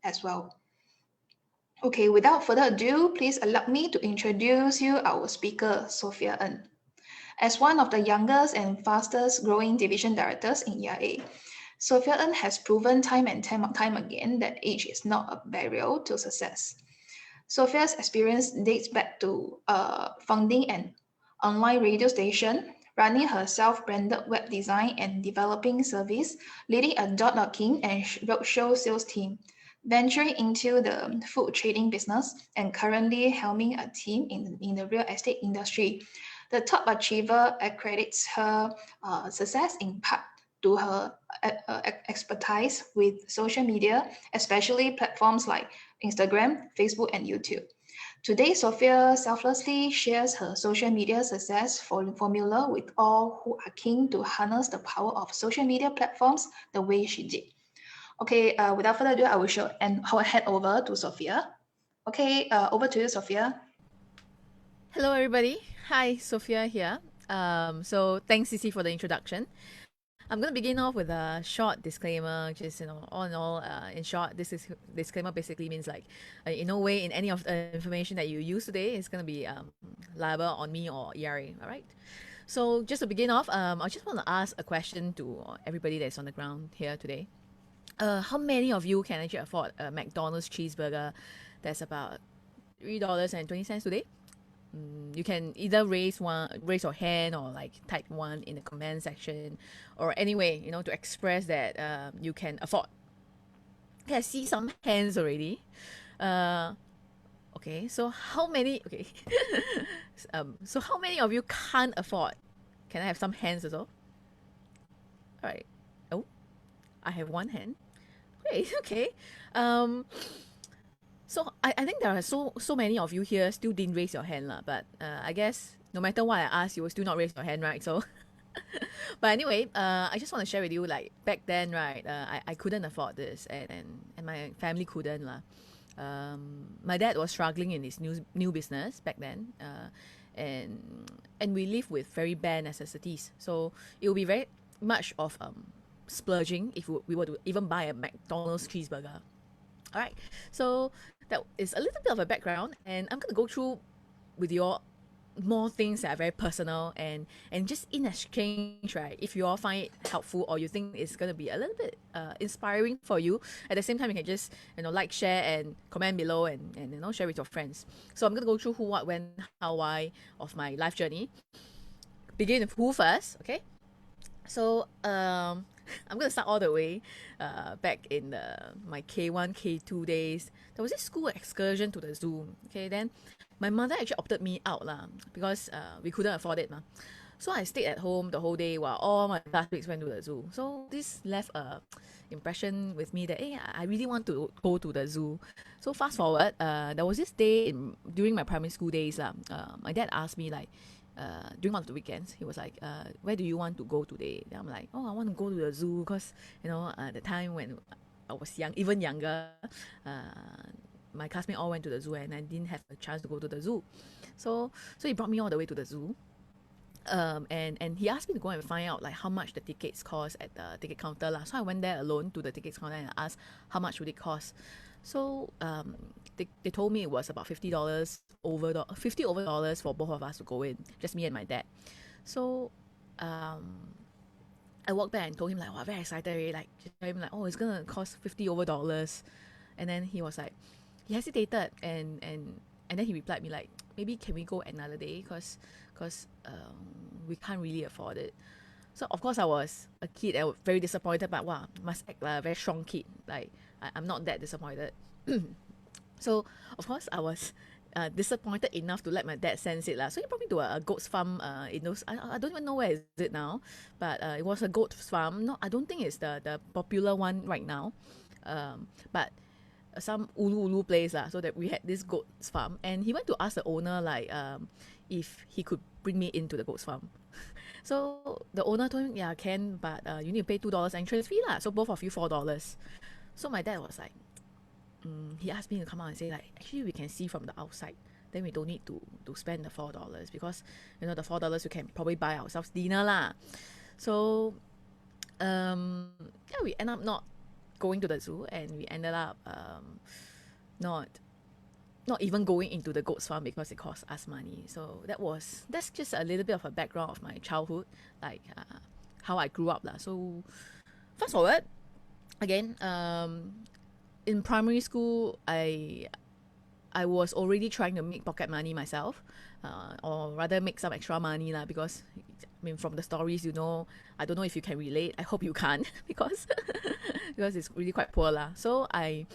as well. Okay, without further ado, please allow me to introduce you our speaker, Sophia Ng. As one of the youngest and fastest growing division directors in EIA, Sophia Ng has proven time and time again that age is not a barrier to success. Sophia's experience dates back to founding an online radio station, running her self-branded web design and developing service, leading a job knocking and roadshow sales team, venturing into the food trading business, and currently helming a team in the real estate industry. The top achiever accredits her success in part to her expertise with social media, especially platforms like Instagram, Facebook, and YouTube. Today, Sophia selflessly shares her social media success formula with all who are keen to harness the power of social media platforms the way she did. Okay, without further ado, I will show and head over to Sophia. Okay, over to you, Sophia. Hello, everybody. Hi, Sophia here. So thanks, Cici, for the introduction. I'm going to begin off with a short disclaimer. Just all in all, in short, this is disclaimer basically means like, in no way in any of the information that you use today is going to be liable on me or ERA. All right. So just to begin off, I just want to ask a question to everybody that's on the ground here today. How many of you can actually afford a McDonald's cheeseburger that's about $3.20 today? You can either raise your hand or like type one in the comment section, or anyway, to express that you can afford. Okay, I see some hands already. Okay, so how many? Okay, so how many of you can't afford? Can I have some hands as well? All right. Oh, I have one hand. Great. Okay. So I think there are so many of you here still didn't raise your hand lah, but I guess no matter what I ask, you will still not raise your hand, right? So, but anyway, I just want to share with you like back then, right? I couldn't afford this, and my family couldn't lah. My dad was struggling in his new business back then, and we live with very bare necessities, so it will be very much of splurging if we were to even buy a McDonald's cheeseburger. All right, so that is a little bit of a background, and I'm gonna go through with you all more things that are very personal, and just in exchange, right? If you all find it helpful or you think it's gonna be a little bit inspiring for you, at the same time you can just like, share, and comment below, and share with your friends. So I'm gonna go through who, what, when, how, why of my life journey. Begin with who first, okay? So I'm gonna start all the way back in my K1, K2 days. There was this school excursion to the zoo. Okay, then my mother actually opted me out lah because we couldn't afford it ma. So I stayed at home the whole day while all my classmates went to the zoo. So this left a impression with me that hey, I really want to go to the zoo. So fast forward, there was this day during my primary school days lah. My dad asked me like, during one of the weekends, he was like, where do you want to go today? Then I'm like, oh, I want to go to the zoo because, the time when I was young, even younger, my classmates all went to the zoo and I didn't have a chance to go to the zoo. So he brought me all the way to the zoo. And he asked me to go and find out like how much the tickets cost at the ticket counter lah. So I went there alone to the tickets counter and asked how much would it cost. So they told me it was about $50 over $50 for both of us to go in, just me and my dad. So I walked back and told him like, wow, very excited already. Like, told him like, oh, it's gonna cost $50 over. And then he was like, he hesitated, and then he replied me like, maybe can we go another day because we can't really afford it. So of course I was a kid and very disappointed, but wow, must act like a very strong kid. Like I'm not that disappointed. So of course I was disappointed enough to let my dad sense it lah. So he brought me to a goat's farm in those, I don't even know where is it now, but it was a goat farm. No, I don't think it's the popular one right now, but some ulu place lah. So that we had this goat's farm, and he went to ask the owner like if he could bring me into the goat's farm. So the owner told him, yeah, can, but you need to pay $2 entrance fee lah. So both of you $4. So my dad was like, he asked me to come out and say like, actually we can see from the outside. Then we don't need to spend the $4 because the $4 we can probably buy ourselves dinner lah. So yeah, we end up not going to the zoo, and we ended up not not even going into the goats farm because it cost us money. So that's just a little bit of a background of my childhood, like how I grew up lah. So fast forward again, in primary school, I was already trying to make pocket money myself, or rather make some extra money lah. Because I mean, from the stories, I don't know if you can relate. I hope you can't because because it's really quite poor lah. So I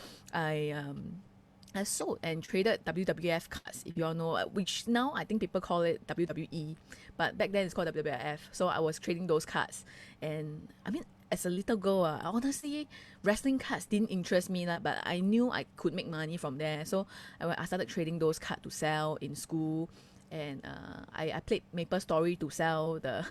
I sold and traded WWF cards, if you all know, which now I think people call it WWE, but back then it's called WWF. So I was trading those cards, and I mean, as a little girl, honestly, wrestling cards didn't interest me, but I knew I could make money from there. So I started trading those cards to sell in school, and I played Maple Story to sell the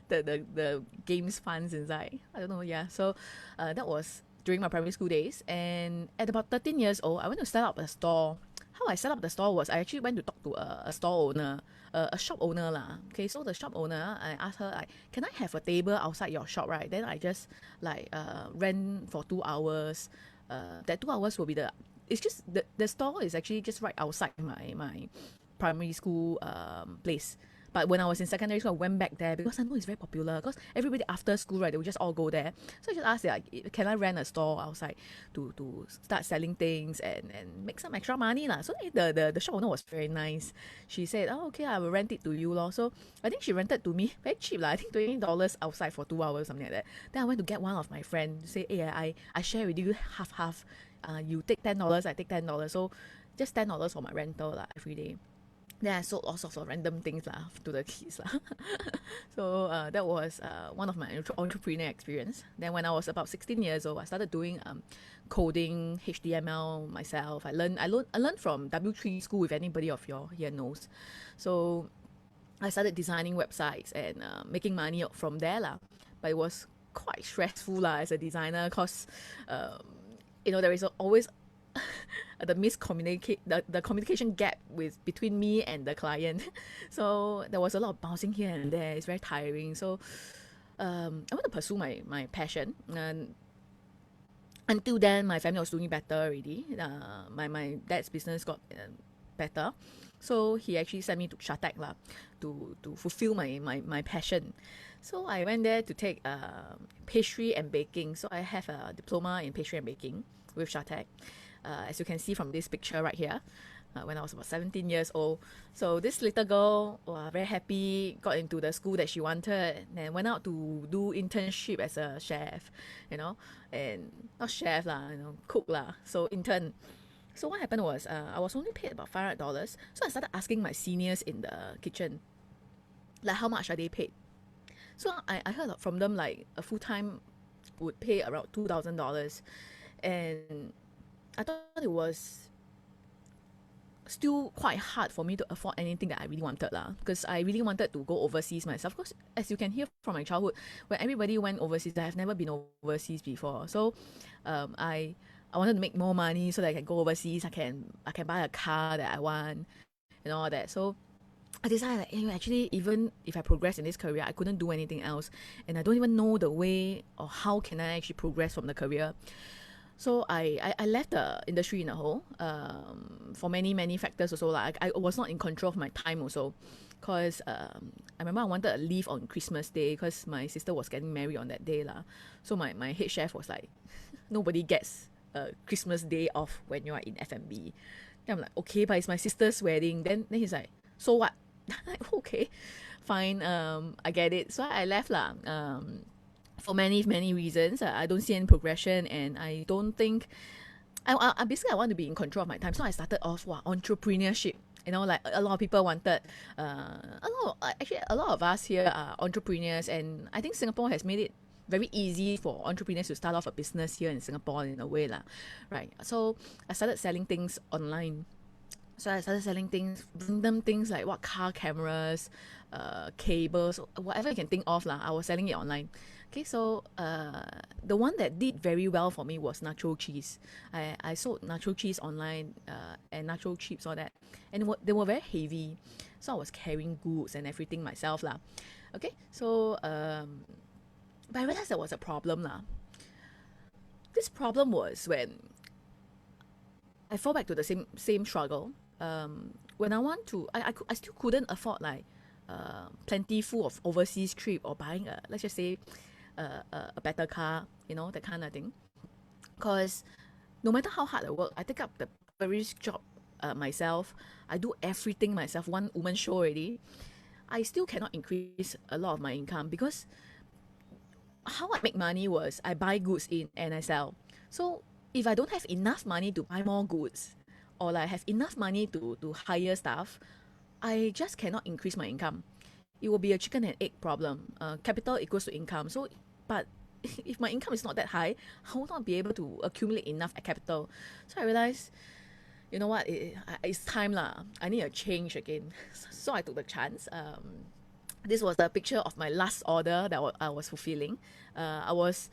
the games funds inside. I don't know, yeah. So that was during my primary school days. And at about 13 years old, I went to set up a store. How I set up the store was I actually went to talk to a store owner, a shop owner lah. Okay, so the shop owner, I asked her, like, can I have a table outside your shop, right? Then I just like rent for 2 hours. That 2 hours will be it's just the store is actually just right outside my primary school place. But when I was in secondary school, I went back there because I know it's very popular. Because everybody after school, right, they would just all go there. So I just asked, like, can I rent a store outside to start selling things and make some extra money lah. So the shop owner was very nice. She said, oh, okay, I will rent it to you lor. So I think she rented to me very cheap lah. I think $20 outside for 2 hours, something like that. Then I went to get one of my friends to say, hey, I share with you half. You take $10, I take $10. So just $10 for my rental lah every day. Then I sold all sorts of random things lah to the kids lah. So that was one of my entrepreneur experience. Then when I was about 16 years old, I started doing coding, HTML myself. I learned from W3 school, if anybody of you here knows. So I started designing websites and making money from there lah. But it was quite stressful lah as a designer, because there is always the communication gap between me and the client. So there was a lot of bouncing here and there. It's very tiring. So I want to pursue my passion. And until then, my family was doing better already. My dad's business got better. So he actually sent me to Shatec lah, to fulfill my passion. So I went there to take pastry and baking. So I have a diploma in pastry and baking with Shatec. As you can see from this picture right here, when I was about 17 years old. So this little girl, very happy, got into the school that she wanted, and went out to do internship as a chef, and not chef lah, cook lah. So intern. So what happened was, I was only paid about $500. So I started asking my seniors in the kitchen, like, how much are they paid? So I heard from them, like, a full-time would pay around $2,000. And I thought it was still quite hard for me to afford anything that I really wanted lah, because I really wanted to go overseas myself. Because as you can hear from my childhood, when everybody went overseas, I have never been overseas before. So I wanted to make more money so that I can go overseas. I can buy a car that I want and all that. So I decided that, actually, even if I progress in this career, I couldn't do anything else, and I don't even know the way or how can I actually progress from the career. So I left the industry in a whole, for many factors also. Like, I was not in control of my time also, because I remember I wanted to leave on Christmas Day because my sister was getting married on that day lah. So my head chef was like, nobody gets Christmas Day off when you are in F&B. Then I'm like, okay, but it's my sister's wedding. Then he's like, so what? Okay, fine, I get it. So I left lah. For many reasons. I don't see any progression, and I don't think I basically I want to be in control of my time. So I started off entrepreneurship. Like a lot of people wanted. A lot of us here are entrepreneurs, and I think Singapore has made it very easy for entrepreneurs to start off a business here in Singapore in a way lah, right? So I started selling things online. So I started selling random things like car cameras, cables, whatever you can think of lah. I was selling it online. Okay, so the one that did very well for me was nacho cheese. I sold nacho cheese online, and nacho chips, all that, and they were very heavy. So I was carrying goods and everything myself lah. Okay, so but I realized there was a problem lah. this problem was when I fall back to the same struggle. When I want to, I still couldn't afford like plentiful of overseas trip or buying a, let's just say a better car, you know, that kind of thing. Because no matter how hard I work, I take up the various job myself. I do everything myself. One woman show already. I still cannot increase a lot of my income because how I make money was I buy goods in and I sell. So if I don't have enough money to buy more goods or like have enough money to hire staff, I just cannot increase my income. It will be a chicken and egg problem. Capital equals to income. So, but if my income is not that high, I will not be able to accumulate enough capital. So I realized, you know what, it's time lah. I need a change again. So I took the chance. This was the picture of my last order that I was fulfilling. I was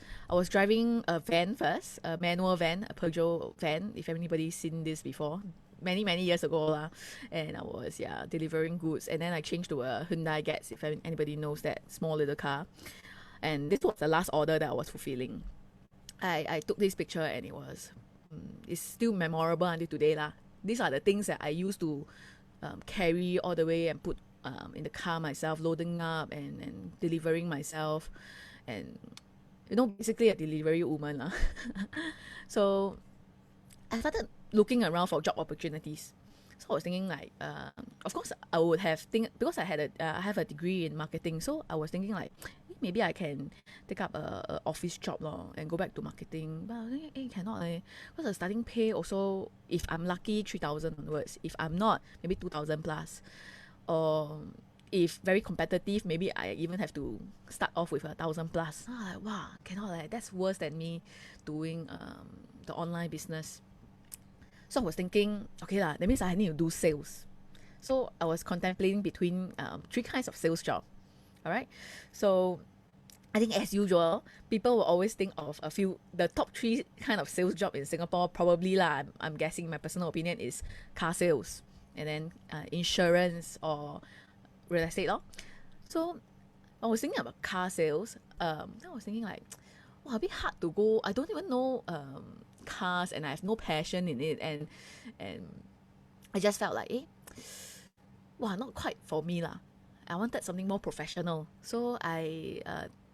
driving a van first, a manual van, a Peugeot van. If anybody's seen this before, many years ago lah, and I was delivering goods, and then I changed to a Hyundai Getz. If anybody knows that small little car, and this was the last order that I was fulfilling. I took this picture and it's still memorable until today lah. These are the things that I used to carry all the way and put in the car myself, loading up and delivering myself, and basically a delivery woman lah. So I started looking around for job opportunities. So I was thinking like, of course I would have because I have a degree in marketing. So I was thinking like, maybe I can take up a office job lor and go back to marketing. But I was thinking, cannot because the starting pay also, if I'm lucky, 3,000 onwards. If I'm not, maybe 2,000 plus. Or if very competitive, maybe I even have to start off with 1,000 plus. So I'm like, wow, cannot that's worse than me doing the online business. So I was thinking, okay lah, that means I need to do sales. So I was contemplating between three kinds of sales job. All right. So I think as usual, people will always think of the top three kind of sales job in Singapore. Probably lah, I'm guessing, my personal opinion is car sales, and then insurance or real estate lor. So I was thinking about car sales. Then I was thinking like, wow, a bit hard to go. I don't even know cars, and I have no passion in it, and I just felt like, wow, not quite for me lah. I wanted something more professional, so I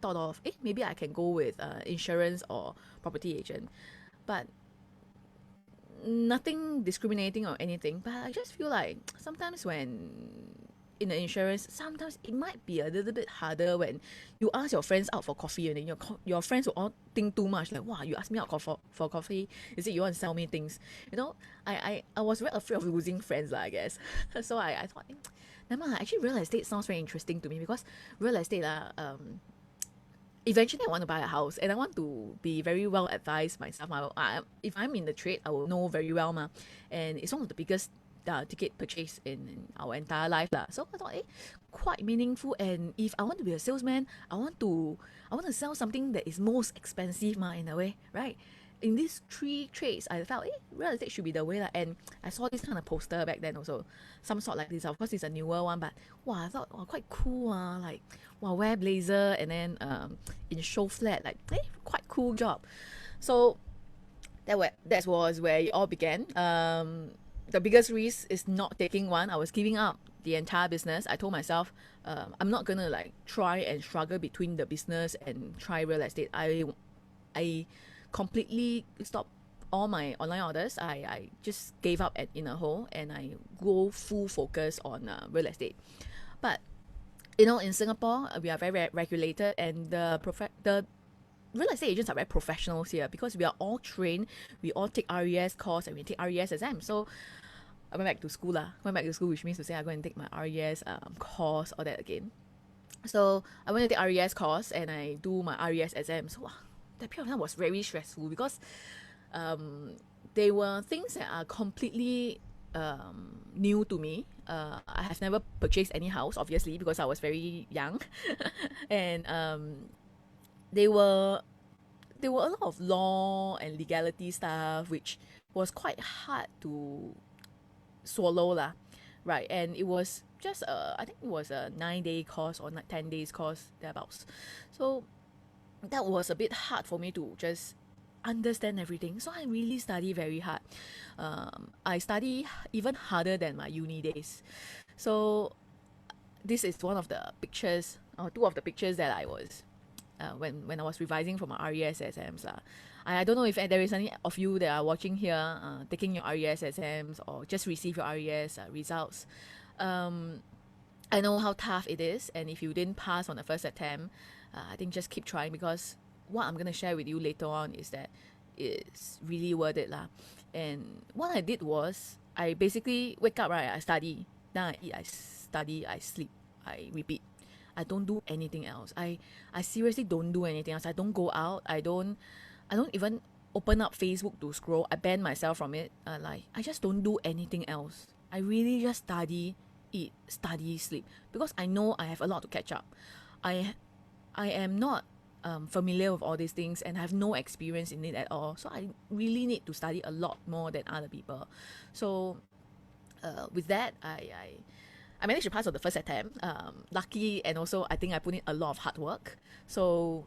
thought of, maybe I can go with insurance or property agent, but nothing discriminating or anything. But I just feel like sometimes when in the insurance, sometimes it might be a little bit harder when you ask your friends out for coffee, and then your friends will all think too much, like, wow, you ask me out for coffee, is it you want to sell me things? I was very afraid of losing friends lah, I guess. So I thought, never mind, actually real estate sounds very interesting to me, because real estate eventually I want to buy a house, and I want to be very well advised myself. If I'm in the trade, I will know very well ma. And it's one of the biggest ticket purchase in our entire life lah. So I thought, quite meaningful. And if I want to be a salesman, I want to sell something that is most expensive ma, in a way, right? In these three trades, I felt, real estate should be the way lah. And I saw this kind of poster back then also, some sort like this. Of course, it's a newer one, but wow, I thought, wow, quite cool like, wow, wear blazer and then in show flat, like, quite cool job. So that was where it all began. The biggest risk is not taking one. I was giving up the entire business. I told myself, I'm not gonna like try and struggle between the business and try real estate. I completely stopped all my online orders. I just gave up in a hole, and I go full focus on real estate. But in Singapore, we are very regulated, and the real estate agents are very professionals here, because we are all trained. We all take RES course, and we take RES exam. So I went back to school which means to say I go and take my RES course, all that again. So I went to take RES course, and I do my RES exam. So that period of time was very stressful, because they were things that are completely new to me. I have never purchased any house, obviously, because I was very young. And they were a lot of law and legality stuff, which was quite hard to swallow lah, right? And it was just I think it was a 9-day course or 10 days course thereabouts. So that was a bit hard for me to just understand everything. So I really study very hard. I study even harder than my uni days. So this is one of the pictures, or two of the pictures that I was when I was revising for my RES exams. I don't know if there is any of you that are watching here taking your RES exams or just receive your RES results. Um, I know how tough it is, and if you didn't pass on the first attempt, I think just keep trying, because what I'm gonna share with you later on is that it's really worth it lah. And what I did was I basically wake up, right, I study, then I eat, I study, I sleep, I repeat. I don't do anything else. I seriously don't do anything else. I don't go out. I don't even open up Facebook to scroll. I ban myself from it. Like I just don't do anything else. I really just study, eat, study, sleep, because I know I have a lot to catch up. I I am not familiar with all these things and have no experience in it at all. So I really need to study a lot more than other people. So with that, I managed to pass on the first attempt. Lucky, and also I think I put in a lot of hard work. So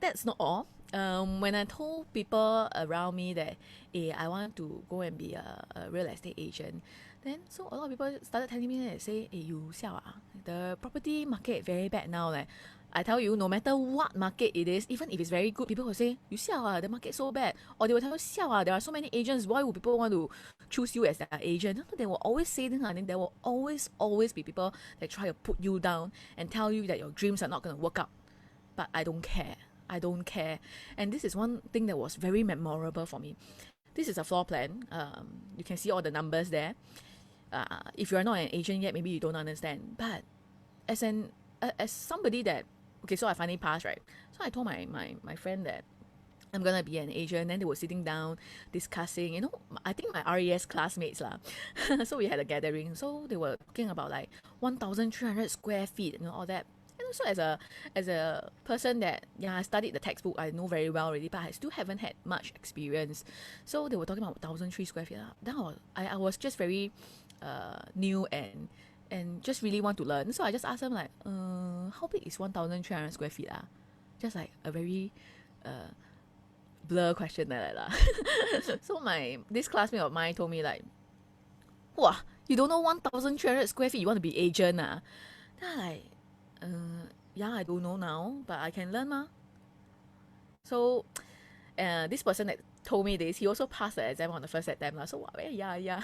that's not all. When I told people around me that, I want to go and be a real estate agent, then so a lot of people started telling me that, say, you siao the property market very bad now. Like, I tell you, no matter what market it is, even if it's very good, people will say, you siao the market so bad. Or they will tell you, siao there are so many agents, why would people want to choose you as their agent? They will always say this, and then there will always be people that try to put you down and tell you that your dreams are not going to work out. But I don't care. I don't care. And this is one thing that was very memorable for me. This is a floor plan. You can see all the numbers there. If you are not an agent yet, maybe you don't understand. But as somebody that, okay, so I finally passed, right? So I told my friend that I'm gonna be an agent. Then they were sitting down discussing, I think my RES classmates lah. So we had a gathering. So they were talking about like 1,300 square feet, all that. And also as a person that, I studied the textbook, I know very well already, but I still haven't had much experience. So they were talking about 1,003 square feet. Then I was just very new and just really want to learn. So I just asked them like, how big is 1,300 square feet? Just like a very blur question like that. So this classmate of mine told me like, wow, you don't know 1,300 square feet, you want to be agent? Then I like, yeah, I don't know now, but I can learn ma. So this person that told me this, he also passed the exam on the first attempt lah. So yeah.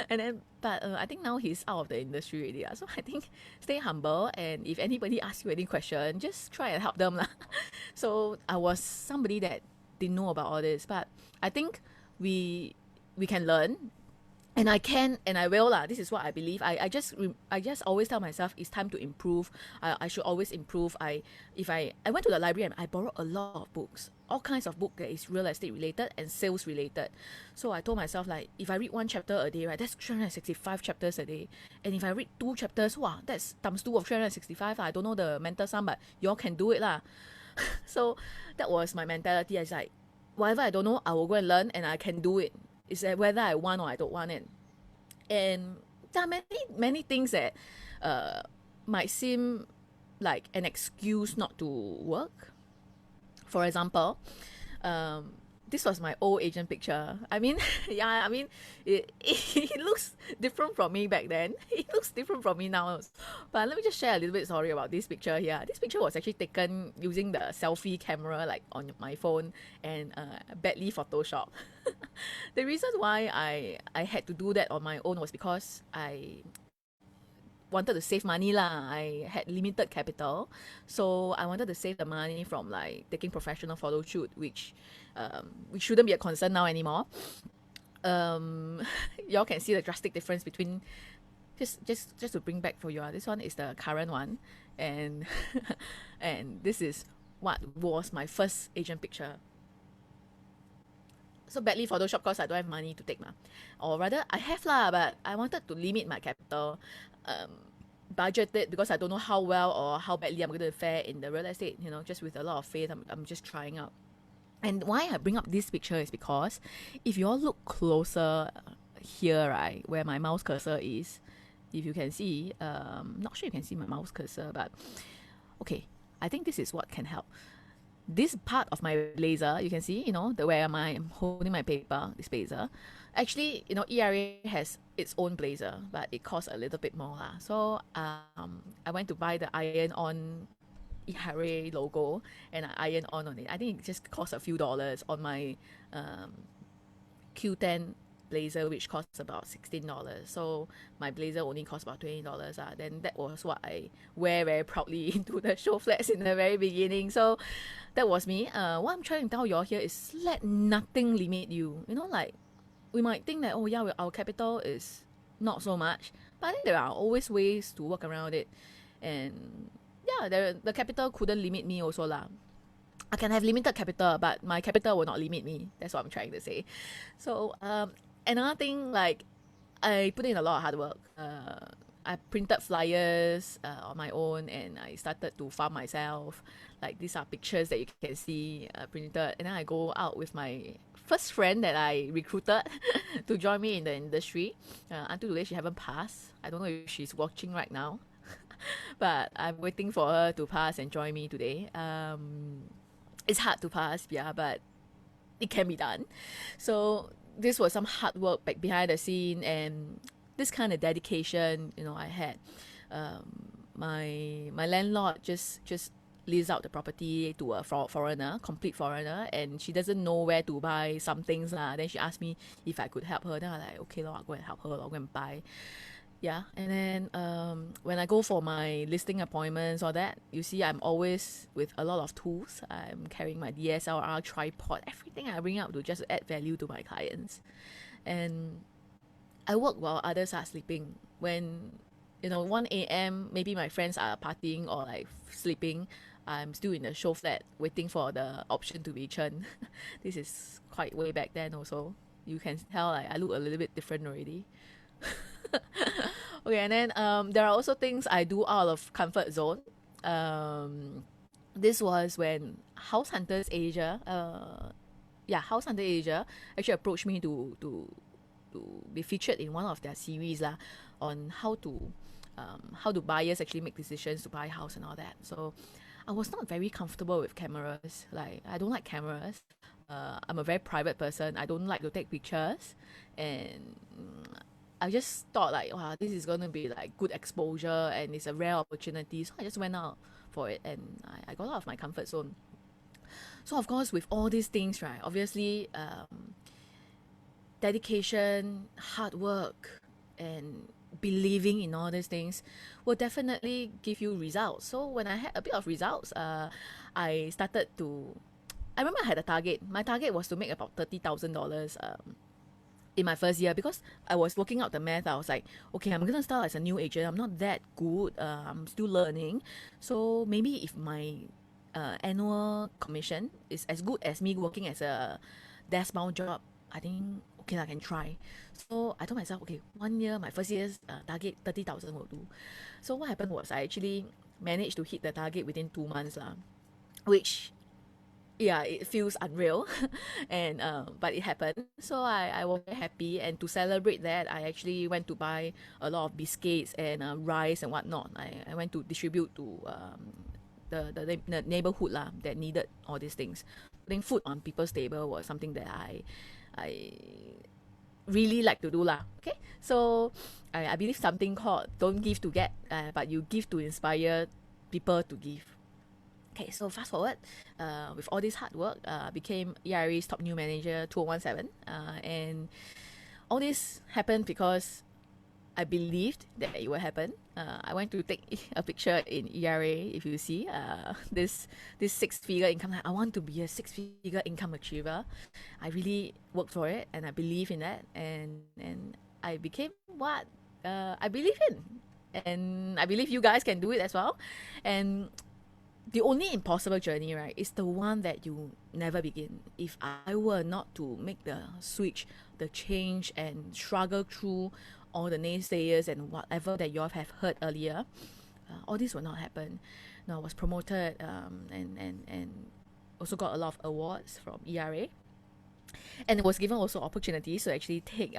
And then, but I think now he's out of the industry already. So I think stay humble, and if anybody asks you any question, just try and help them lah. So I was somebody that didn't know about all this, but I think we can learn. And I can, and I will lah. This is what I believe. I just always tell myself it's time to improve. I should always improve. I went to the library and I borrowed a lot of books, all kinds of book that is real estate related and sales related. So I told myself like, if I read one chapter a day, right, that's 365 chapters a day. And if I read 2 chapters, wow, that's times 2 of 365. I don't know the mental sum, but y'all can do it lah. So that was my mentality. I was like, whatever I don't know, I will go and learn, and I can do it. It's whether I want or I don't want it. And there are many things that might seem like an excuse not to work. For example, this was my old agent picture. I mean, it looks different from me back then. It looks different from me now. But let me just share a little bit story about this picture here. This picture was actually taken using the selfie camera, like on my phone, and badly Photoshop. The reason why I had to do that on my own was because I wanted to save money lah. I had limited capital, so I wanted to save the money from like taking professional photo shoot, which shouldn't be a concern now anymore. Y'all can see the drastic difference between just to bring back for you. This one is the current one, and and this is what was my first agent picture. So badly Photoshop because I don't have money to take or rather I have lah, but I wanted to limit my capital, budget it, because I don't know how well or how badly I'm going to fare in the real estate. Just with a lot of faith, I'm just trying out. And why I bring up this picture is because if you all look closer here, right, where my mouse cursor is, if you can see, not sure you can see my mouse cursor, but okay, I think this is what can help. this part of my blazer, you can see, the where I'm holding my paper, this blazer. Actually, ERA has its own blazer, but it costs a little bit more lah. So I went to buy the iron-on ERA logo and I iron on it. I think it just cost a few dollars on my um, Q10 blazer, which costs about $16. So my blazer only cost about $20. Then that was what I wear very proudly into the show flats in the very beginning. So that was me. What I'm trying to tell you all here is let nothing limit you. Like we might think that, oh yeah, our capital is not so much, but I think there are always ways to work around it. And yeah, the capital couldn't limit me also lah. I can have limited capital, but my capital will not limit me. That's what I'm trying to say. So another thing, like I put in a lot of hard work. I printed flyers on my own, and I started to farm myself. Like these are pictures that you can see printed, and then I go out with my first friend that I recruited to join me in the industry. Until today, she haven't passed. I don't know if she's watching right now, but I'm waiting for her to pass and join me today. It's hard to pass, yeah, but it can be done. So this was some hard work back behind the scene, and this kind of dedication, I had. My landlord just leases out the property to a foreigner, complete foreigner, and she doesn't know where to buy some things lah. Then she asked me if I could help her. Then I like, okay, I'll go and help her. I'll go and buy. Yeah, and then when I go for my listing appointments or that, you see, I'm always with a lot of tools. I'm carrying my DSLR, tripod, everything I bring up to just add value to my clients. And I work while others are sleeping. When 1 a.m. maybe my friends are partying or like sleeping, I'm still in the show flat waiting for the option to be churned. This is quite way back then also. You can tell I look a little bit different already. Okay, and then there are also things I do out of comfort zone. This was when House Hunters Asia, House Hunter Asia actually approached me to be featured in one of their series lah, on how do buyers actually make decisions to buy a house and all that. So I was not very comfortable with cameras. Like I don't like cameras. I'm a very private person. I don't like to take pictures, and I just thought like, wow, this is gonna be like good exposure and it's a rare opportunity. So I just went out for it, and I got out of my comfort zone. So of course, with all these things, right? Obviously, dedication, hard work, and believing in all these things will definitely give you results. So when I had a bit of results, I started to. I remember I had a target. My target was to make about $30,000 in my first year, because I was working out the math. I was like, okay, I'm gonna start as a new agent. I'm not that good. I'm still learning. So maybe if my annual commission is as good as me working as a desk bound job, I think okay, I can try. So I told myself, okay, 1 year, my first year's target 30,000 will do. So what happened was I actually managed to hit the target within 2 months lah, which yeah, it feels unreal, and but it happened. So I was very happy, and to celebrate that, I actually went to buy a lot of biscuits and rice and whatnot. I went to distribute to the neighborhood lah that needed all these things. Putting food on people's table was something that I really like to do lah. Okay, so I believe something called don't give to get, but you give to inspire people to give. Okay, so fast forward, with all this hard work, became ERA's top new manager 2017, and all this happened because I believed that it would happen. I went to take a picture in ERA. If you see this six-figure income, I want to be a six-figure income achiever. I really worked for it, and I believe in that, and I became what I believe in, and I believe you guys can do it as well. And the only impossible journey, right, is the one that you never begin. If I were not to make the switch, the change, and struggle through all the naysayers and whatever that you all have heard earlier, all this will not happen. Now I was promoted, and also got a lot of awards from ERA, and was given also opportunities to actually take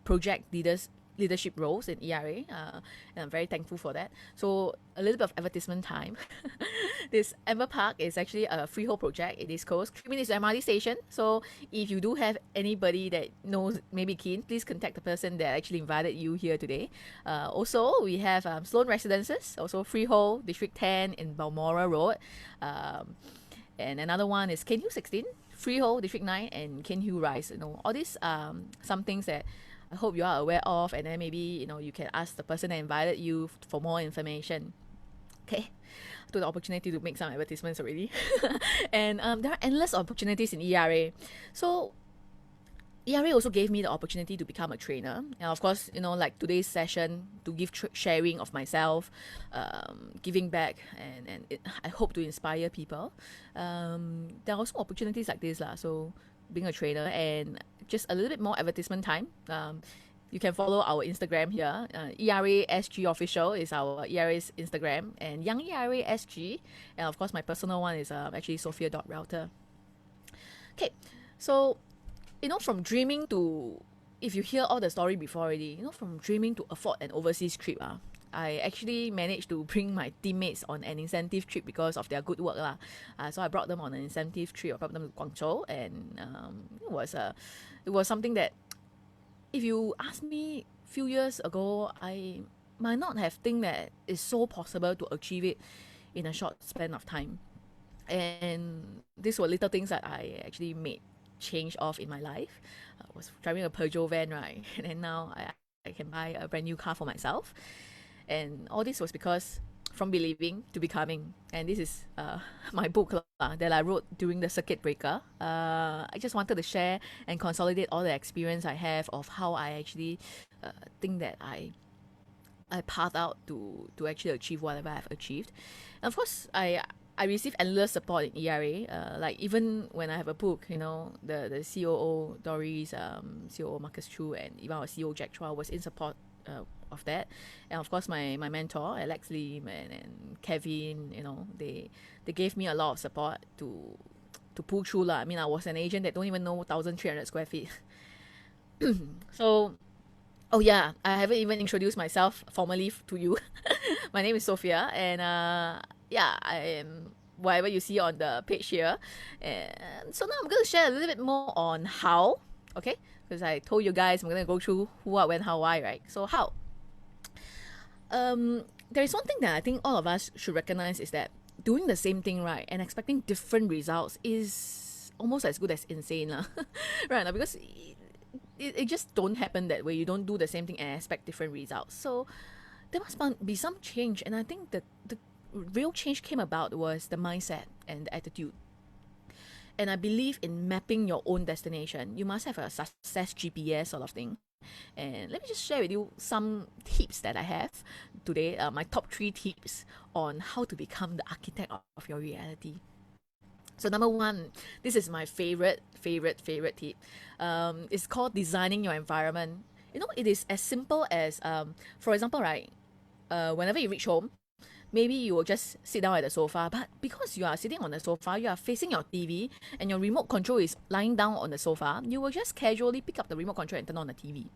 project leadership roles in ERA, and I'm very thankful for that. So a little bit of advertisement time. This Amber Park is actually a freehold project in East Coast, 3 minutes to MRT station. So if you do have anybody that knows maybe keen, please contact the person that actually invited you here today. Also, we have Sloan Residences, also freehold, District 10 in Balmoral Road. Um, and another one is Kenhu 16, freehold, District 9, and Kenhu Rise. All these some things that I hope you are aware of, and then maybe you can ask the person that invited you for more information. Okay, to the opportunity to make some advertisements already. And there are endless opportunities in ERA. So ERA also gave me the opportunity to become a trainer. And of course, like today's session, to give sharing of myself, giving back, and I hope to inspire people. There are also opportunities like this, lah. So being a trainer and just a little bit more advertisement time. You can follow our Instagram here. ERA SG official is our ERA's Instagram, and Young ERA SG, and of course my personal one is actually Sophia.router. Okay, so from dreaming to, if you hear all the story before already, from dreaming to afford an overseas trip, I actually managed to bring my teammates on an incentive trip because of their good work, lah. So I brought them on an incentive trip. I brought them to Guangzhou, and it was something that, if you ask me a few years ago, I might not have think that it's so possible to achieve it in a short span of time. And these were little things that I actually made change of in my life. I was driving a Peugeot van, right? And then now I can buy a brand new car for myself. And all this was because from believing to becoming. And this is my book that I wrote during the circuit breaker. I just wanted to share and consolidate all the experience I have of how I actually think that I path out to actually achieve whatever I've achieved. And of course, I receive endless support in ERA. Like even when I have a book, the COO Doris, COO Marcus Chu, and even our CEO Jack Chua was in support of that. And of course my mentor Alex Lim and Kevin, they gave me a lot of support to pull through lah. I mean, I was an agent that don't even know 1,300 square feet. So, oh yeah, I haven't even introduced myself formally to you. My name is Sophia, and yeah, I am whatever you see on the page here. And so now I'm going to share a little bit more on how, okay? Because I told you guys I'm going to go through who, what, when, how, why, right? So how? There is one thing that I think all of us should recognize is that doing the same thing, right, and expecting different results is almost as good as insane, lah. Right now, because it just don't happen that way. You don't do the same thing and expect different results. So there must be some change, and I think that the real change came about was the mindset and the attitude. And I believe in mapping your own destination. You must have a success GPS sort of thing. And let me just share with you some tips that I have today, my top 3 tips on how to become the architect of your reality. So number 1, this is my favorite tip. It's called designing your environment. It is as simple as, for example, right, whenever you reach home, maybe you will just sit down at the sofa, but because you are sitting on the sofa, you are facing your TV, and your remote control is lying down on the sofa, you will just casually pick up the remote control and turn on the TV,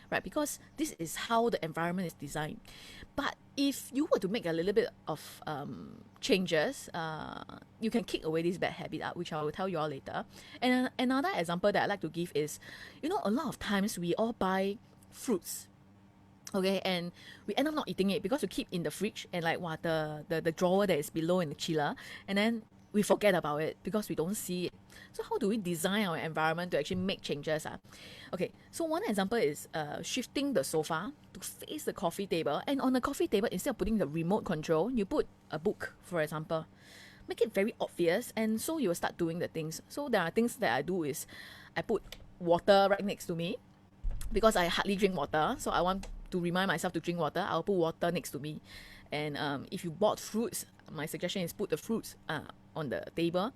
right? Because this is how the environment is designed. But if you were to make a little bit of changes, you can kick away this bad habit, which I will tell you all later. And another example that I like to give is, a lot of times we all buy fruits, okay, and we end up not eating it because we keep in the fridge and like the drawer that is below in the chiller, and then we forget about it because we don't see it. So how do we design our environment to actually make changes? Okay, so one example is shifting the sofa to face the coffee table, and on the coffee table, instead of putting the remote control, you put a book, for example. Make it very obvious, and so you will start doing the things. So there are things that I do is I put water right next to me because I hardly drink water, so I want to remind myself to drink water. I'll put water next to me. And if you bought fruits, my suggestion is put the fruits on the table,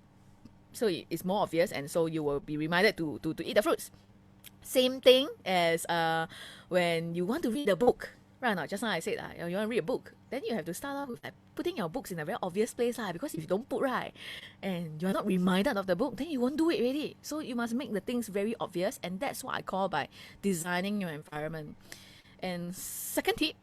so it's more obvious, and so you will be reminded to eat the fruits. Same thing as when you want to read a book, right? Now, just now I said you want to read a book, then you have to start off with putting your books in a very obvious place, because if you don't put, right, and you're not reminded of the book, then you won't do it really. So you must make the things very obvious, and that's what I call by designing your environment. And second tip,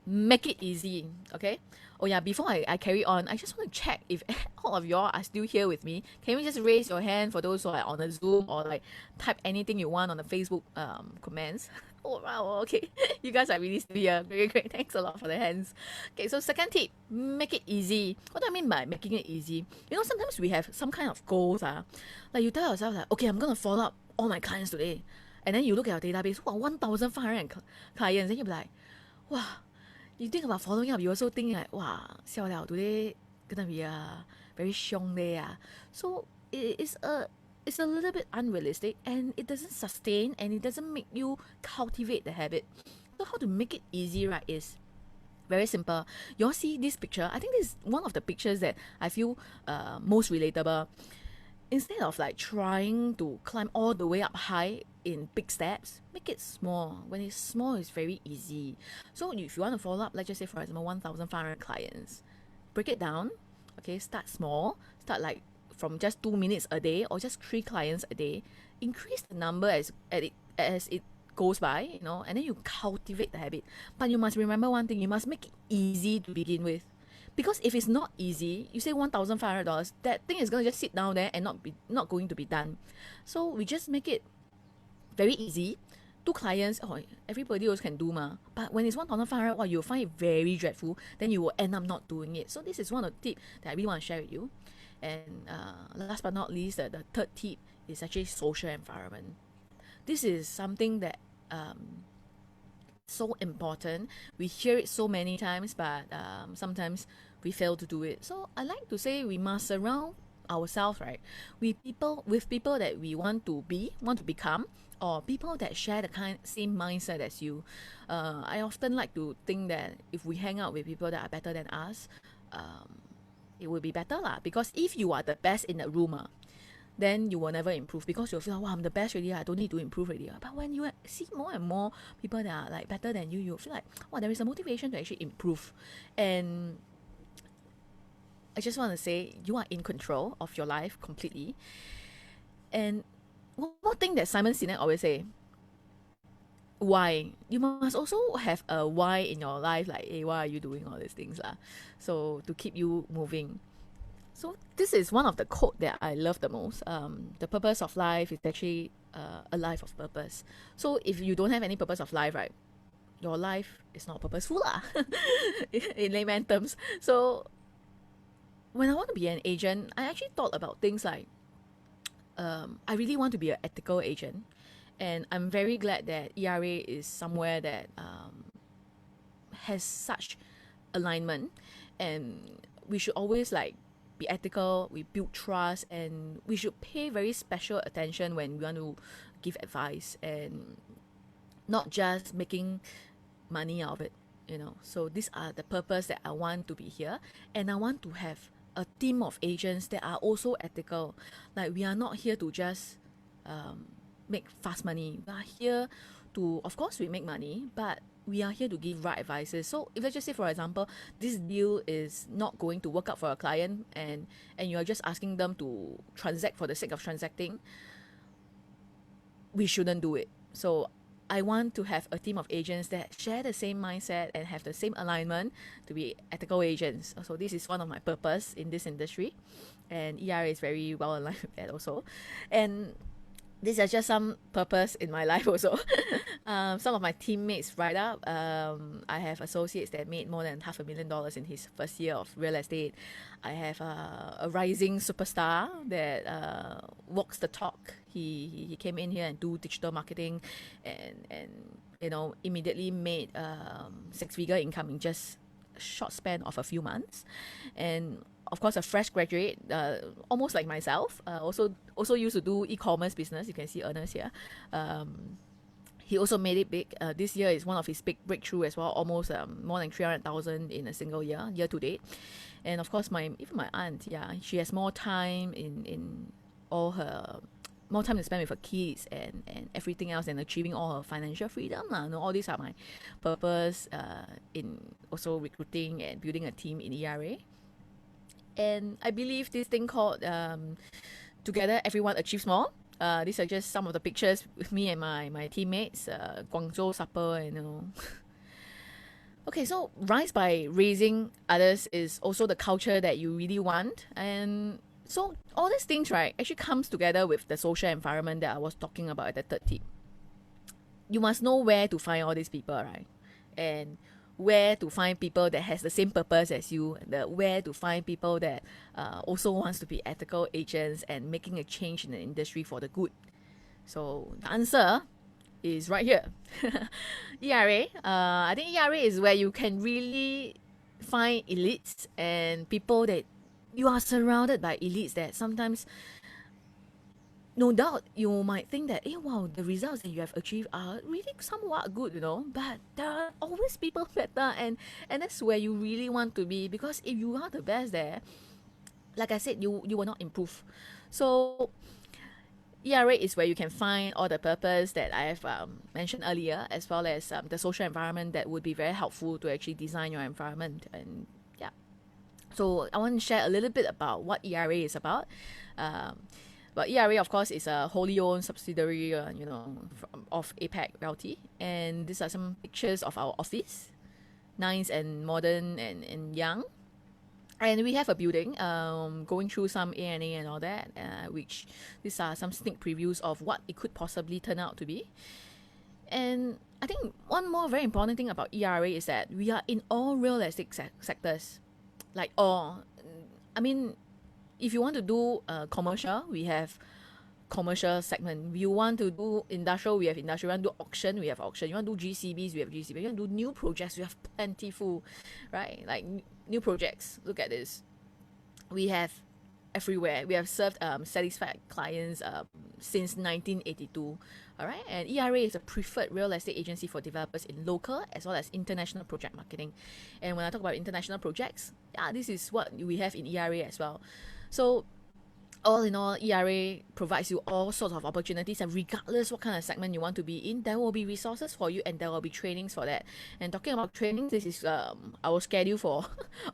make it easy. Okay. Oh yeah, before I carry on, I just want to check if all of y'all are still here with me. Can we just raise your hand for those who are on the Zoom, or like type anything you want on the Facebook comments? Oh wow, okay. You guys are really still here. Great, great. Thanks a lot for the hands. Okay, so second tip, make it easy. What do I mean by making it easy? You know, sometimes we have some kind of goals. Like you tell yourself like, okay, I'm gonna follow up all my clients today. And then you look at your database, wow, 1,500 clients, and you're like, wow, you think about following up, you also think like, wow, siao liao, today gonna be a very xiong day. So it's a little bit unrealistic, and it doesn't sustain, and it doesn't make you cultivate the habit. So how to make it easy, right, is very simple. You all see this picture. I think this is one of the pictures that I feel most relatable. Instead of like trying to climb all the way up high in big steps, make it small. When it's small, it's very easy. So if you want to follow up, let's just say for example 1,500 clients, break it down. Okay, start small. Start like from just 2 minutes a day, or just 3 clients a day. Increase the number as it goes by, and then you cultivate the habit. But you must remember one thing: you must make it easy to begin with. Because if it's not easy, you say $1,500, that thing is gonna just sit down there and not going to be done. So we just make it very easy. 2 clients, oh, everybody else can do ma. But when it's 1,500, you'll find it very dreadful. Then you will end up not doing it. So this is one of the tips that I really want to share with you. And last but not least, the third tip is actually social environment. This is something that so important. We hear it so many times, but sometimes we fail to do it. So I like to say we must surround ourselves, right, with people that we want to become, or people that share the same mindset as you. I often like to think that if we hang out with people that are better than us, it will be better lah. Because if you are the best in the room, then you will never improve, because you'll feel like, wow, I'm the best already, I don't need to improve already. But when you see more and more people that are like better than you, you'll feel like, wow, there is a motivation to actually improve. And I just want to say, you are in control of your life completely. And one more thing that Simon Sinek always say, why. You must also have a why in your life, like, hey, why are you doing all these things lah? So to keep you moving. So this is one of the quote that I love the most. The purpose of life is actually a life of purpose. So if you don't have any purpose of life, right, your life is not purposeful lah, in layman terms. So when I want to be an agent, I actually thought about things like, I really want to be an ethical agent. And I'm very glad that ERA is somewhere that has such alignment. And we should always like be ethical, we build trust, and we should pay very special attention when we want to give advice, and not just making money out of it. So these are the purpose that I want to be here. And I want to have a team of agents that are also ethical. Like, we are not here to just make fast money. We are here to, of course we make money, but we are here to give right advices. So if let's just say, for example, this deal is not going to work out for a client, and you are just asking them to transact for the sake of transacting, we shouldn't do it. So I want to have a team of agents that share the same mindset and have the same alignment to be ethical agents. So this is one of my purpose in this industry, and ERA is very well aligned with that also. And these are just some purpose in my life also. Some of my teammates write up. I have associates that made more than $500,000 in his first year of real estate. I have a rising superstar that walks the talk. He came in here and do digital marketing, and immediately made 6-figure income in just a short span of a few months. And of course, a fresh graduate, almost like myself, also used to do e-commerce business. You can see Ernest here. He also made it big. This year is one of his big breakthrough as well. Almost more than 300,000 in a single year to date. And of course, even my aunt, she has more time in all her more time to spend with her kids and everything else, and achieving all her financial freedom lah. All these are my purpose in also recruiting and building a team in ERA. And I believe this thing called together everyone achieves more. These are just some of the pictures with me and my teammates, Guangzhou supper, and Okay, so rise by raising others is also the culture that you really want. And so all these things, right, actually comes together with the social environment that I was talking about at the third tip. You must know where to find all these people, right? And where to find people that has the same purpose as you, where to find people that also wants to be ethical agents and making a change in the industry for the good. So the answer is right here. ERA. I think ERA is where you can really find elites and people that you are surrounded by elites that sometimes no doubt you might think that, wow, the results that you have achieved are really somewhat good, but there are always people better, and that's where you really want to be, because if you are the best there, like I said, you will not improve. So ERA is where you can find all the purpose that I have mentioned earlier, as well as the social environment that would be very helpful to actually design your environment. And yeah, so I want to share a little bit about what ERA is about. Um, but ERA, of course, is a wholly owned subsidiary, of APAC Realty. And these are some pictures of our office, nice and modern and young. And we have a building going through some A&A and all that, which these are some sneak previews of what it could possibly turn out to be. And I think one more very important thing about ERA is that we are in all real estate sectors. Like all, I mean, if you want to do commercial, we have commercial segment. You want to do industrial, we have industrial. You want to do auction, we have auction. You want to do GCBs, we have GCB. You want to do new projects, we have plentiful, right? Like new projects. Look at this. We have everywhere. We have served satisfied clients since 1982. All right, and ERA is a preferred real estate agency for developers in local as well as international project marketing. And when I talk about international projects, yeah, this is what we have in ERA as well. So all in all, ERA provides you all sorts of opportunities, and regardless what kind of segment you want to be in, there will be resources for you and there will be trainings for that. And talking about training, this is our schedule for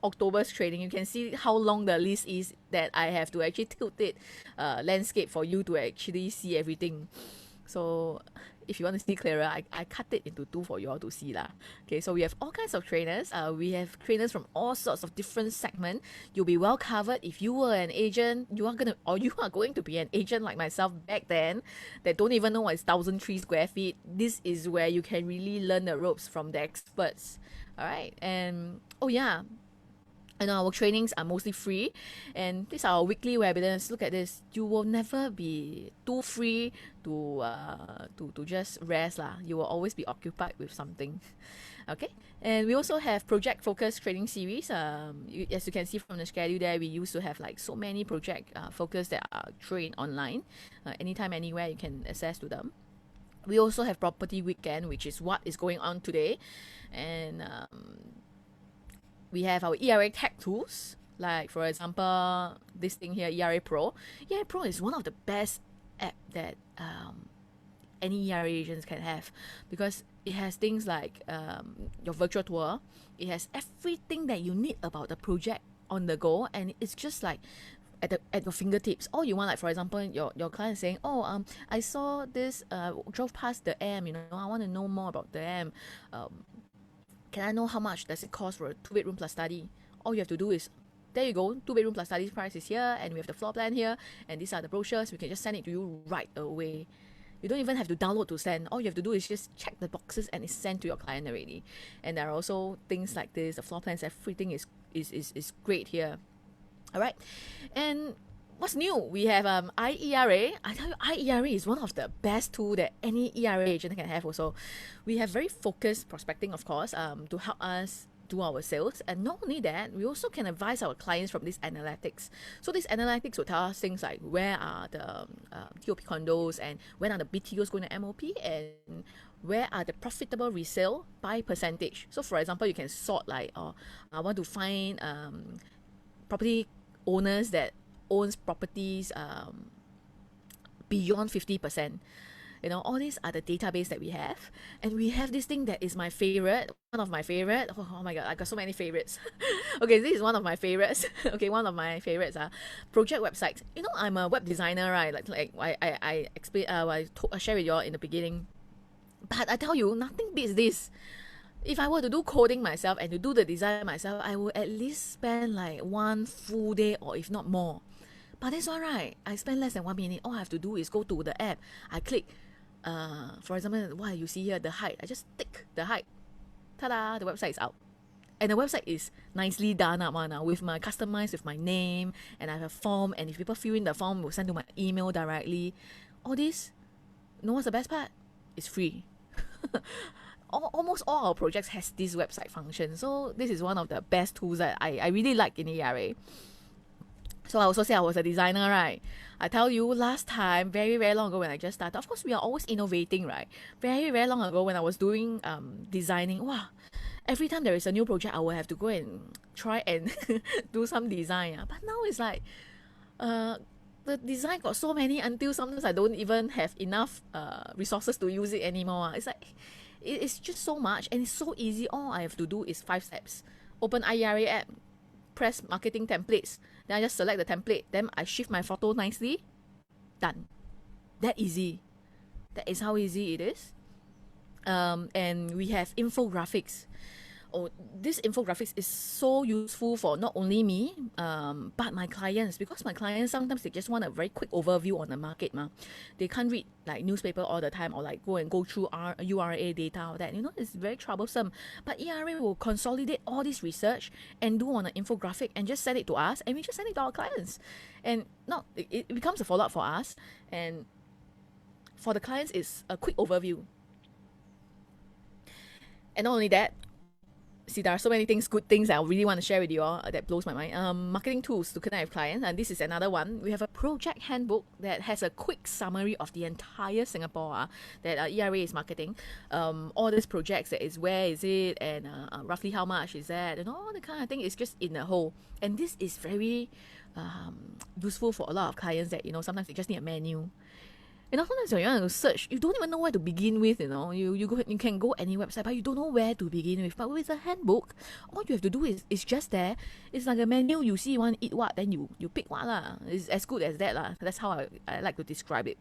October's training. You can see how long the list is that I have to actually tilt it landscape for you to actually see everything. So if you want to see clearer, I cut it into two for you all to see lah. Okay, so we have all kinds of trainers. We have trainers from all sorts of different segments. You'll be well covered if you were an agent. You are going to be an agent like myself back then, that don't even know what is 1,003 square feet. This is where you can really learn the ropes from the experts. All right, and oh yeah, and our trainings are mostly free, and these are our weekly webinars. Look at this. You will never be too free to just rest lah. You will always be occupied with something. Okay, and we also have project focused training series. As you can see from the schedule there, we used to have like so many project focus that are trained online, anytime anywhere you can access to them. We also have property weekend, which is what is going on today, and we have our ERA tech tools, like for example, this thing here, ERA Pro. ERA Pro is one of the best app that any ERA agents can have, because it has things like your virtual tour. It has everything that you need about the project on the go, and it's just like at your fingertips. All you want, like for example, your client is saying, oh, I saw this, drove past the M, I want to know more about the M. Can I know how much does it cost for a 2-bedroom plus study? All you have to do is, there you go, 2-bedroom plus study price is here, and we have the floor plan here, and these are the brochures. We can just send it to you right away. You don't even have to download to send. All you have to do is just check the boxes and it's sent to your client already. And there are also things like this, the floor plans, everything is great here. All right, and what's new? We have iERA. I tell you, iERA is one of the best tool that any ERA agent can have also. We have very focused prospecting, of course, to help us do our sales. And not only that, we also can advise our clients from these analytics. So these analytics will tell us things like where are the TOP condos, and when are the BTOs going to MOP, and where are the profitable resale by percentage. So for example, you can sort like, I want to find property owners that owns properties beyond 50%. All these are the database that we have. And we have this thing that is my favorite, one of my favorite. Oh my God, I got so many favorites. Okay, this is one of my favorites. Okay, one of my favorites are project websites. I'm a web designer, right? Like I explain, I share with you all in the beginning. But I tell you, nothing beats this. If I were to do coding myself and to do the design myself, I would at least spend like one full day or if not more. But this one, right, I spend less than 1 minute. All I have to do is go to the app. I click, for example, what you see here, the height. I just tick the height. Ta-da, the website is out. And the website is nicely done up one with my customized with my name, and I have a form, and if people fill in the form, we'll send to my email directly. All this, what's the best part? It's free. Almost all our projects has this website function. So this is one of the best tools that I really like in ERA. So I also say I was a designer, right? I tell you, last time, very, very long ago when I just started, of course, we are always innovating, right? Very, very long ago when I was doing designing, wow, every time there is a new project, I will have to go and try and do some design. But now it's like, the design got so many until sometimes I don't even have enough resources to use it anymore. It's like, it's just so much and it's so easy. All I have to do is 5 steps. Open IERA app, press marketing templates. Then I just select the template. Then I shift my photo nicely. Done. That easy. That is how easy it is. And we have infographics. Oh, this infographics is so useful for not only me, but my clients, because my clients sometimes they just want a very quick overview on the market. They can't read like newspaper all the time or like go through URA data or that. It's very troublesome. But ERA will consolidate all this research and do on an infographic and just send it to us, and we just send it to our clients. And it becomes a follow-up for us. And for the clients, it's a quick overview. And not only that, see, there are so many good things I really want to share with you all that blows my mind. Marketing tools to connect with clients, and this is another one. We have a project handbook that has a quick summary of the entire Singapore that ERA is marketing. All these projects, that is where is it, and roughly how much is that, and all the kind of thing is just in a whole. And this is very useful for a lot of clients that sometimes they just need a menu. Sometimes when you want to search, you don't even know where to begin with. You can go any website, but you don't know where to begin with. But with a handbook, all you have to do is it's just there. It's like a menu. You see you want to eat what, then you pick what lah. It's as good as that lah. That's how I like to describe it.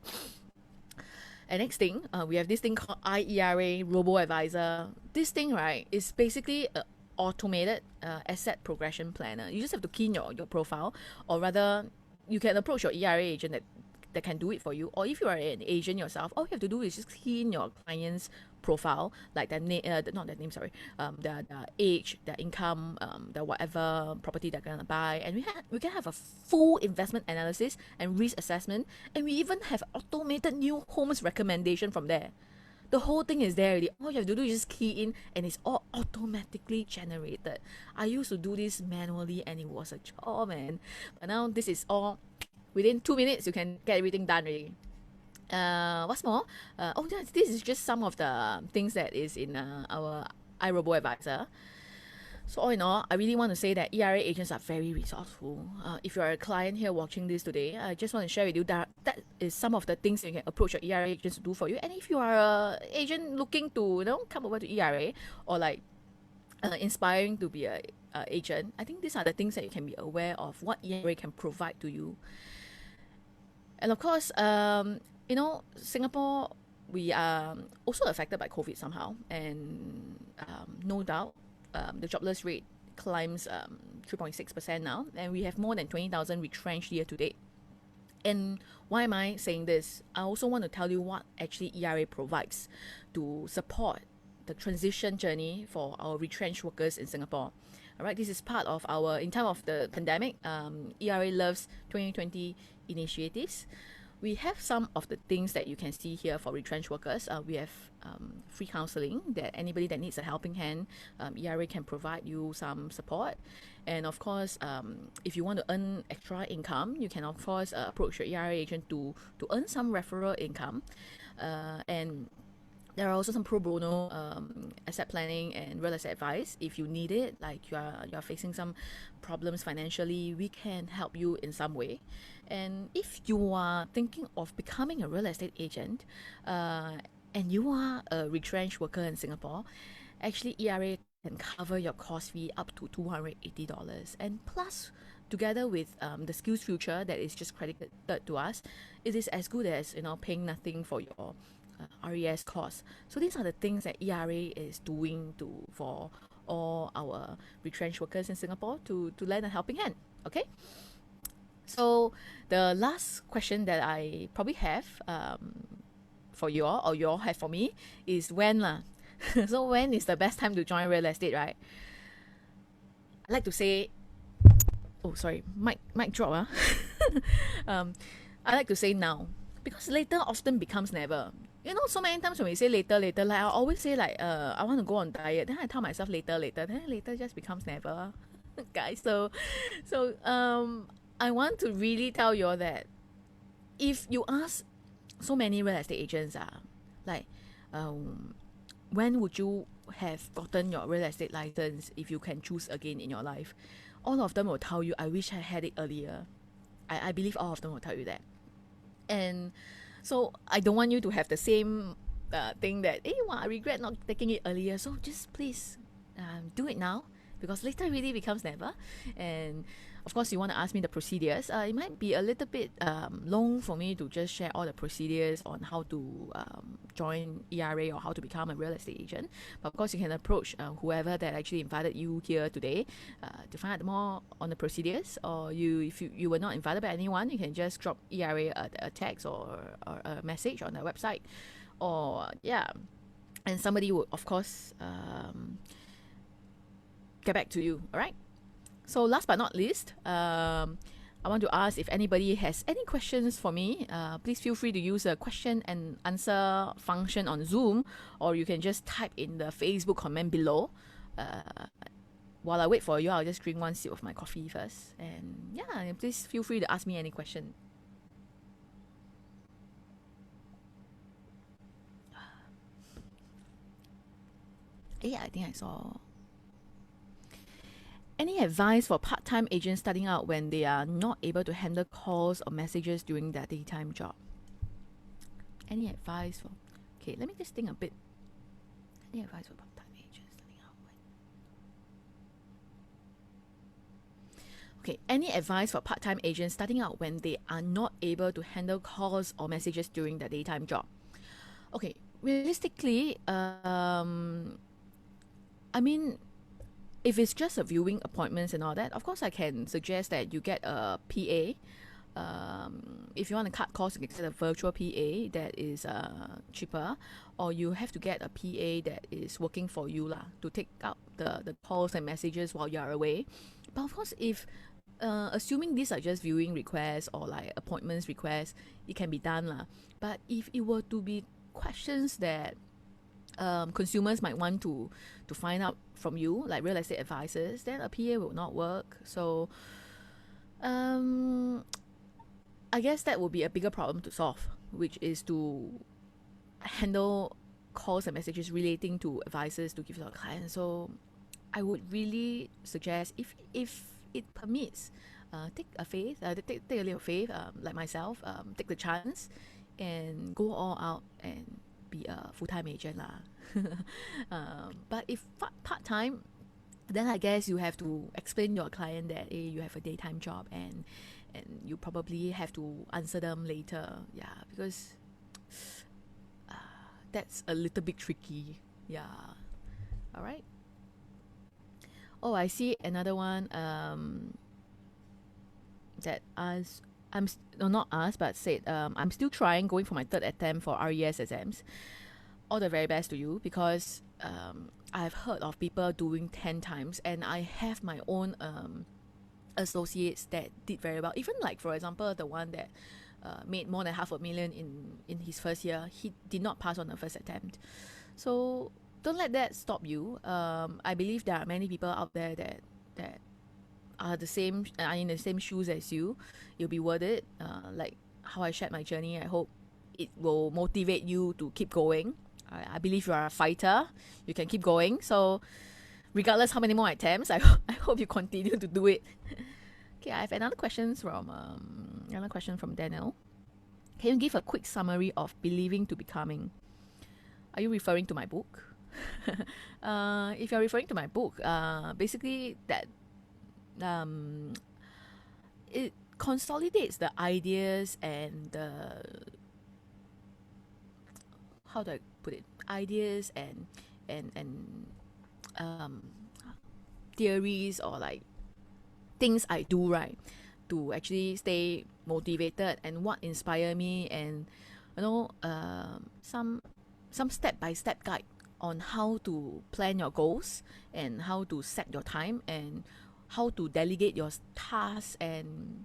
And next thing, we have this thing called IERA Robo Advisor. This thing, right, is basically a automated asset progression planner. You just have to key in your profile, or rather, you can approach your ERA agent that can do it for you. Or if you are an agent yourself, all you have to do is just key in your client's profile, like their name, not their name, sorry, their age, their income, their whatever property they're gonna buy, and we can have a full investment analysis and risk assessment, and we even have automated new homes recommendation from there. The whole thing is there already. All you have to do is just key in, and it's all automatically generated. I used to do this manually, and it was a chore, man. But now this is all within 2 minutes. You can get everything done already. What's more? This is just some of the things that is in our iRobo Advisor. So all in all, I really want to say that ERA agents are very resourceful. If you're a client here watching this today, I just want to share with you that is some of the things you can approach your ERA agents to do for you. And if you are an agent looking to come over to ERA, or like inspiring to be a agent, I think these are the things that you can be aware of, what ERA can provide to you. And of course, Singapore, we are also affected by COVID somehow. And no doubt, the jobless rate climbs 3.6% now. And we have more than 20,000 retrenched year to date. And why am I saying this? I also want to tell you what actually ERA provides to support the transition journey for our retrenched workers in Singapore. All right, this is part of our, in time of the pandemic, ERA Loves 2020 initiatives. We have some of the things that you can see here for retrenched workers. We have free counseling, that anybody that needs a helping hand, ERA can provide you some support. And of course, if you want to earn extra income, you can of course approach your ERA agent to earn some referral income. And There are also some pro bono asset planning and real estate advice if you need it. Like you are facing some problems financially, we can help you in some way. And if you are thinking of becoming a real estate agent, and you are a retrenched worker in Singapore, actually ERA can cover your course fee up to $280. And plus, together with the skills future that is just credited to us, it is as good as paying nothing for your RES course. So these are the things that ERA is doing for all our retrenched workers in Singapore to lend a helping hand. Okay. So the last question that I probably have for you all, or you all have for me, is when lah. So when is the best time to join real estate, right? I like to say, oh sorry, mic drop I like to say now, because later often becomes never. So many times when we say later, later, like I always say like I want to go on diet, then I tell myself later, later, then later just becomes never, guys. So I want to really tell you all that if you ask so many real estate agents like when would you have gotten your real estate license if you can choose again in your life, all of them will tell you, I wish I had it earlier. I believe all of them will tell you that. And so I don't want you to have the same thing that, hey, well, I regret not taking it earlier. So just please do it now, because later really becomes never. And of course, you want to ask me the procedures. It might be a little bit long for me to just share all the procedures on how to join ERA or how to become a real estate agent. But of course, you can approach whoever that actually invited you here today to find out more on the procedures. Or if you were not invited by anyone, you can just drop ERA a text or a message on their website. Or yeah, and somebody would of course get back to you. All right. So last but not least, I want to ask if anybody has any questions for me. Please feel free to use the question and answer function on Zoom, or you can just type in the Facebook comment below. While I wait for you, I'll just drink one sip of my coffee first. And yeah, please feel free to ask me any question. Yeah, I think I saw. Any advice for part-time agents starting out when they are not able to handle calls or messages during their daytime job? Any advice for... Okay, let me just think a bit. Any advice for part-time agents starting out when... Okay, any advice for part-time agents starting out when they are not able to handle calls or messages during their daytime job? Okay, realistically, I mean, if it's just a viewing appointments and all that, of course I can suggest that you get a PA. If you want to cut costs, you can get a virtual PA that is cheaper, or you have to get a PA that is working for you to take up the calls and messages while you are away. But of course, if assuming these are just viewing requests or like appointments requests, it can be done But if it were to be questions that consumers might want to find out from you, like real estate advisors, then a PA will not work. So I guess that would be a bigger problem to solve, which is to handle calls and messages relating to advisors to give to our clients. So I would really suggest, if it permits, take a little faith, like myself, take the chance and go all out and be a full-time agent but if part-time, then I guess you have to explain your client that you have a daytime job, and you probably have to answer them later, because that's a little bit tricky. All right. Oh, I see another one that not us, but said, I'm still trying, going for my third attempt for RES exams. All the very best to you, because I've heard of people doing 10 times, and I have my own associates that did very well. Even like, for example, the one that made more than $500,000 in his first year, he did not pass on the first attempt. So don't let that stop you. I believe there are many people out there that are in the same shoes as you. It'll be worth it. Like how I shared my journey, I hope it will motivate you to keep going. I believe you are a fighter. You can keep going. So regardless how many more attempts, I hope you continue to do it. Okay, I have another question from Daniel. Can you give a quick summary of believing to becoming? Are you referring to my book? If you're referring to my book, basically that it consolidates the ideas and the, how do I put it? Ideas and theories, or like things I do, right, to actually stay motivated, and what inspire me, and some step by step guide on how to plan your goals, and how to set your time, and how to delegate your tasks, and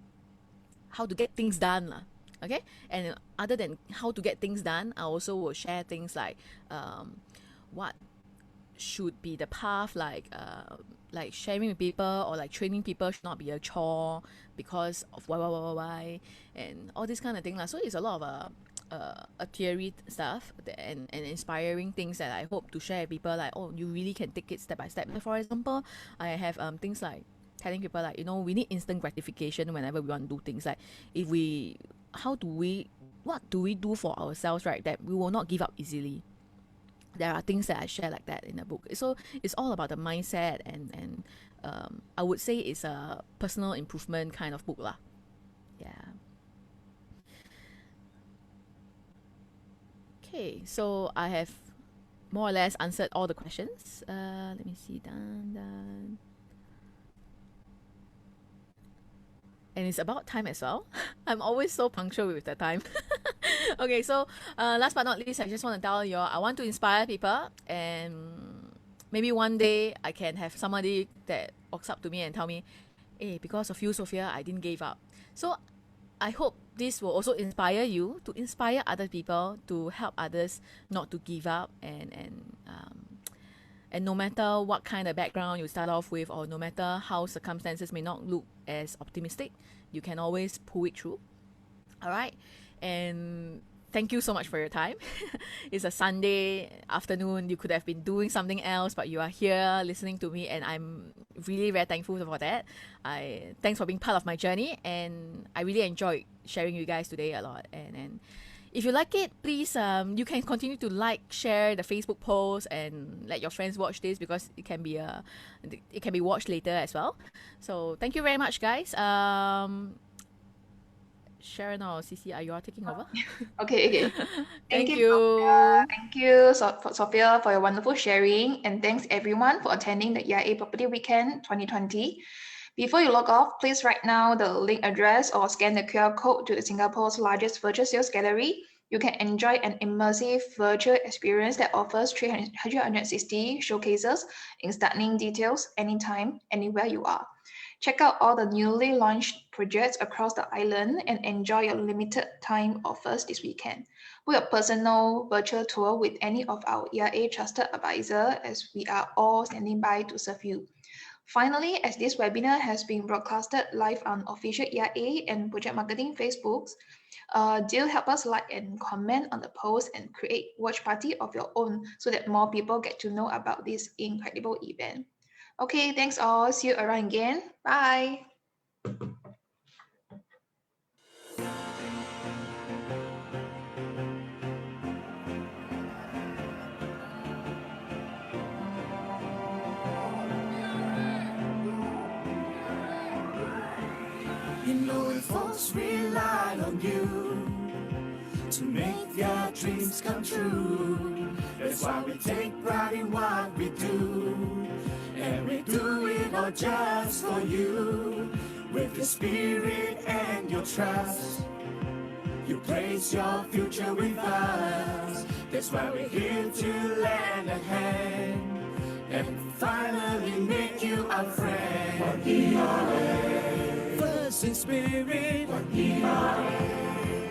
how to get things done lah. Okay, and other than how to get things done, I also will share things like what should be the path, like sharing with people, or like training people should not be a chore because of why, and all this kind of thing lah. So it's a lot of a theory stuff and inspiring things that I hope to share with people, like, oh, you really can take it step by step. For example, I have things like telling people, like, we need instant gratification whenever we want to do things. Like, what do we do for ourselves, right, that we will not give up easily? There are things that I share like that in the book. So it's all about the mindset, and I would say it's a personal improvement kind of book lah. Yeah. Okay, so I have more or less answered all the questions. Let me see. Done. And it's about time as well. I'm always so punctual with the time. Okay, so last but not least, I just want to tell you all, I want to inspire people, and maybe one day I can have somebody that walks up to me and tell me, hey, because of you, Sophia, I didn't give up. So I hope this will also inspire you to inspire other people, to help others not to give up, and no matter what kind of background you start off with, or no matter how circumstances may not look as optimistic, you can always pull it through. All right. And thank you so much for your time. It's a Sunday afternoon. You could have been doing something else, but you are here listening to me, and I'm really very thankful for that. Thanks for being part of my journey, and I really enjoyed sharing you guys today a lot. And if you like it, please you can continue to like, share the Facebook post, and let your friends watch this, because it can be watched later as well. So thank you very much, guys. Sharon or Cici, are you all taking over? Okay. Thank you, you. Sophia. Thank you, Sophia, for your wonderful sharing. And thanks everyone for attending the EIA Property Weekend 2020. Before you log off, please write now the link address or scan the QR code to the Singapore's largest virtual sales gallery. You can enjoy an immersive virtual experience that offers 360 showcases in stunning details anytime, anywhere you are. Check out all the newly launched projects across the island and enjoy your limited time offers this weekend. Book a personal virtual tour with any of our EIA trusted advisor, as we are all standing by to serve you. Finally, as this webinar has been broadcasted live on official EIA and Project Marketing Facebooks, do help us like and comment on the post and create watch party of your own, so that more people get to know about this incredible event. Okay, thanks all. See you around again. Bye. You know if folks rely on you to make their dreams come true. That's why we take pride in what we do, and we do it all just for you. With your spirit and your trust, you place your future with us. That's why we're here to lend a hand and finally make you our friend. First in spirit,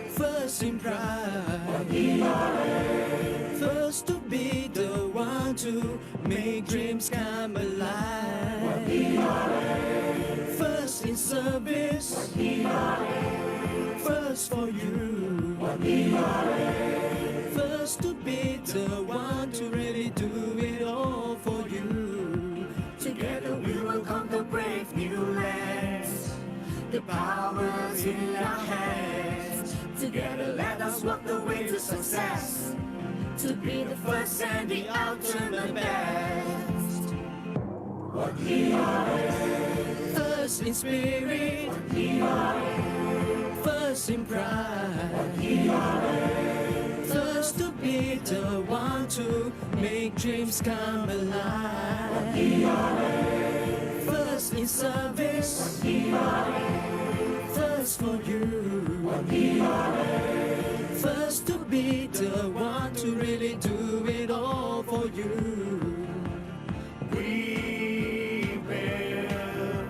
first in pride, first to be the one to make dreams come alive. First in service, first for you, first to be the one Powers in our hands. Together let us walk the way to success. To be the first and the ultimate best. What we are. First in spirit. What we are. First in pride. What we are. First to be the one to make dreams come alive. What we are. First in service. What we are. First for you. What we are. First to be the one to really do it all for you. We will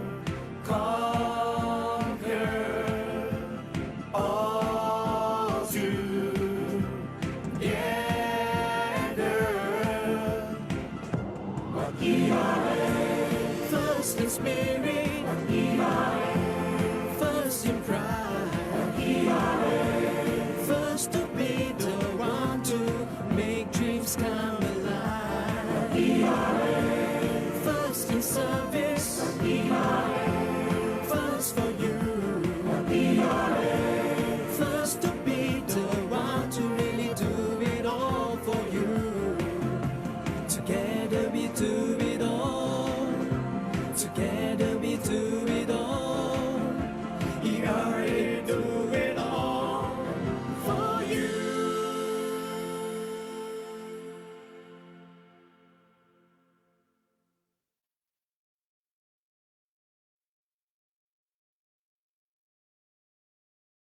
conquer all together. What we are. First in spirit.